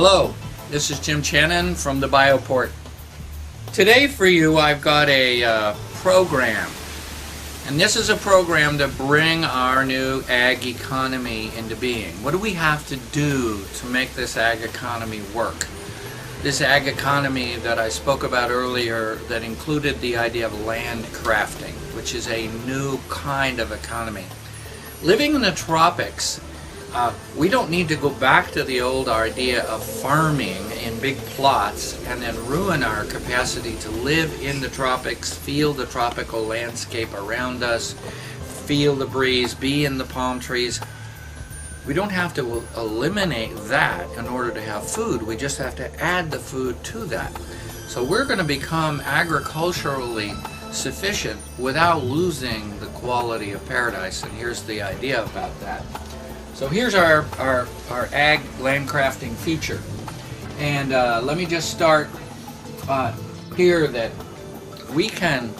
Hello, this is Jim Channon from the Bioport. Today for you I've got a program, and this is a program to bring our new ag economy into being. What do we have to do to make this ag economy work? This ag economy that I spoke about earlier that included the idea of land crafting, which is a new kind of economy. Living in the tropics, we don't need to go back to the old idea of farming in big plots and then ruin our capacity to live in the tropics, feel the tropical landscape around us, feel the breeze, be in the palm trees. We don't have to eliminate that in order to have food. We just have to add the food to that. So we're going to become agriculturally sufficient without losing the quality of paradise. And here's the idea about that. So here's our ag landcrafting feature. And let me just start here that we can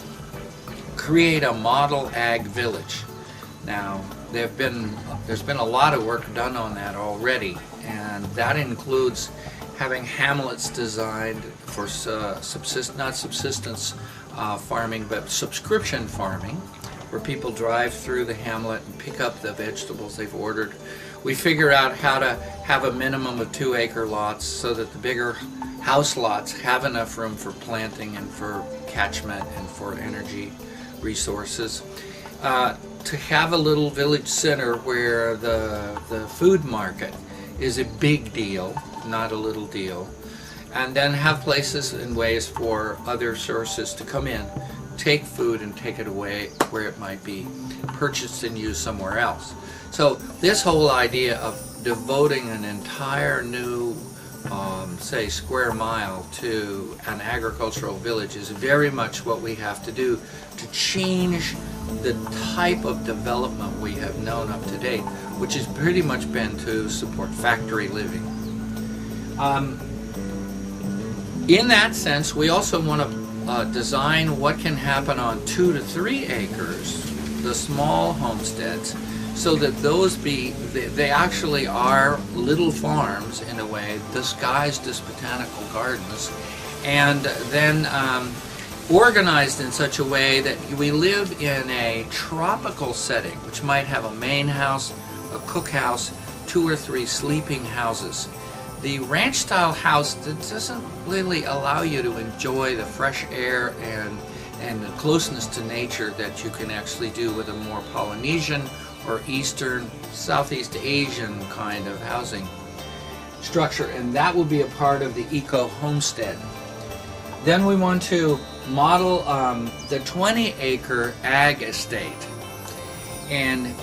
create a model ag village. Now, there's been a lot of work done on that already, and that includes having hamlets designed for not subsistence farming, but subscription farming, where people drive through the hamlet and pick up the vegetables they've ordered. We figure out how to have a minimum of 2-acre lots so that the bigger house lots have enough room for planting and for catchment and for energy resources. To have a little village center where the food market is a big deal, not a little deal, and then have places and ways for other sources to come in, take food and take it away where it might be purchased and used somewhere else. So this whole idea of devoting an entire new say square mile to an agricultural village is very much what we have to do to change the type of development we have known up to date, which has pretty much been to support factory living. In that sense, we also want to design what can happen on 2 to 3 acres, the small homesteads, so that those they actually are little farms in a way, disguised as botanical gardens, and then organized in such a way that we live in a tropical setting, which might have a main house, a cookhouse, 2 or 3 sleeping houses. The ranch-style house doesn't really allow you to enjoy the fresh air and the closeness to nature that you can actually do with a more Polynesian or Eastern, Southeast Asian kind of housing structure, and that will be a part of the eco-homestead. Then we want to model the 20-acre ag estate, and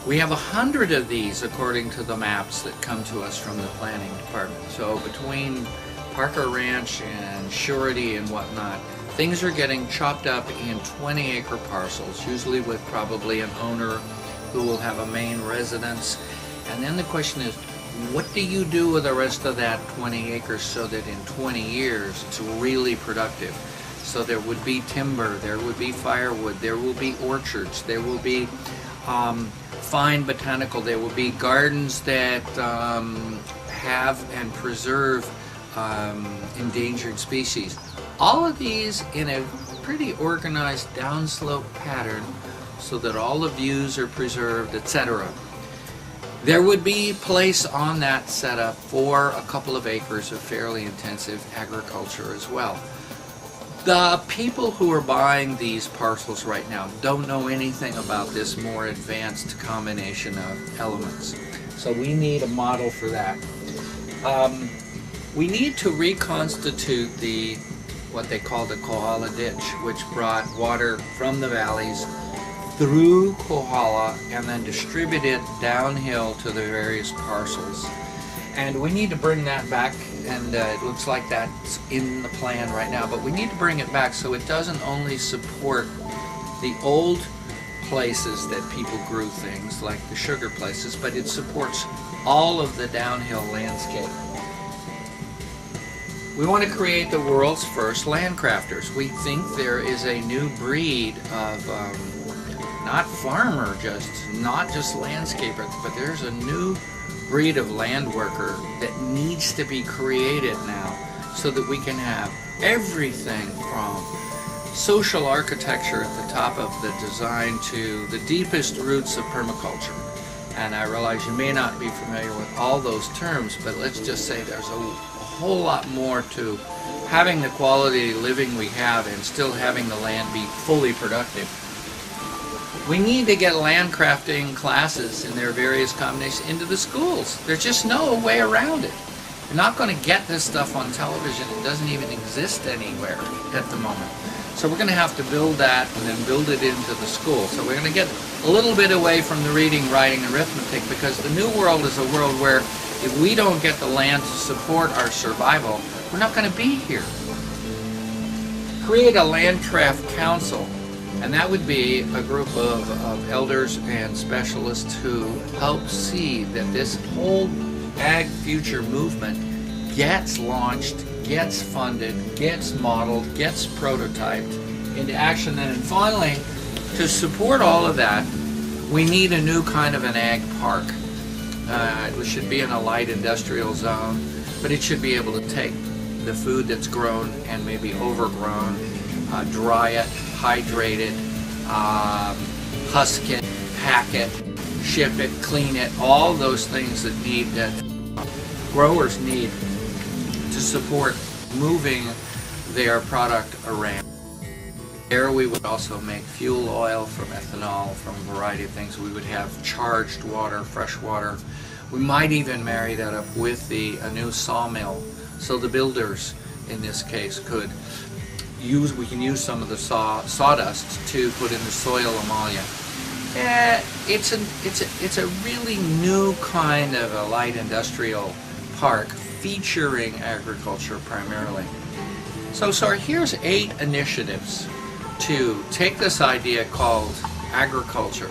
we have 100 of these according to the maps that come to us from the planning department. So between Parker Ranch and Surety and whatnot, things are getting chopped up in 20-acre parcels, usually with probably an owner who will have a main residence. And then the question is, what do you do with the rest of that 20 acres so that in 20 years it's really productive? So there would be timber, there would be firewood, there will be orchards, there will be fine botanical, there will be gardens that have and preserve endangered species. All of these in a pretty organized downslope pattern so that all the views are preserved, etc. There would be place on that setup for a couple of acres of fairly intensive agriculture as well. The people who are buying these parcels right now don't know anything about this more advanced combination of elements. So we need a model for that. We need to reconstitute what they call the Kohala Ditch, which brought water from the valleys through Kohala and then distribute it downhill to the various parcels. And we need to bring that back, and it looks like that's in the plan right now, but we need to bring it back so it doesn't only support the old places that people grew things, like the sugar places, but it supports all of the downhill landscape. We want to create the world's first landcrafters. We think there is a new breed of not farmer, not just landscaper, but there's a new breed of land worker that needs to be created now so that we can have everything from social architecture at the top of the design to the deepest roots of permaculture. And I realize you may not be familiar with all those terms, but let's just say there's a whole lot more to having the quality of living we have and still having the land be fully productive. We need to get land crafting classes in their various combinations into the schools. There's just no way around it. You're not going to get this stuff on television. It doesn't even exist anywhere at the moment. So we're going to have to build that and then build it into the school. So we're going to get a little bit away from the reading, writing, and arithmetic, because the new world is a world where if we don't get the land to support our survival, we're not going to be here. Create a land craft council, and that would be a group of elders and specialists who help see that this whole ag future movement gets launched, gets funded, gets modeled, gets prototyped into action. And then finally, to support all of that, we need a new kind of an ag park. It should be in a light industrial zone, but it should be able to take the food that's grown and maybe overgrown, dry it, hydrate it, husk it, pack it, ship it, clean it, all those things that growers need to support moving their product around. There we would also make fuel oil from ethanol, from a variety of things. We would have charged water, fresh water. We might even marry that up with a new sawmill, so the builders in this case could use, we can use some of the sawdust to put in the soil ammonia. It's a really new kind of a light industrial park featuring agriculture primarily. So here's 8 initiatives to take this idea called agriculture,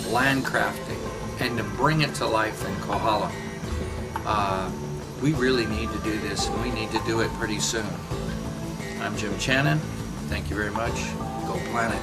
land crafting, and to bring it to life in Kohala. We really need to do this, and we need to do it pretty soon. I'm Jim Channon. Thank you very much. Go Planet.